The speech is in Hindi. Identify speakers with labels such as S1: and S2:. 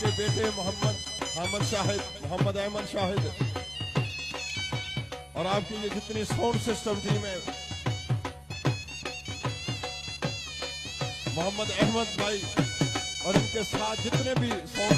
S1: आपके बेटे मोहम्मद शाहिद, मोहम्मद अहमद शाहिद, और आपकी ये जितनी साउंड सिस्टम टीम है, मोहम्मद अहमद भाई और इनके साथ जितने भी साउंड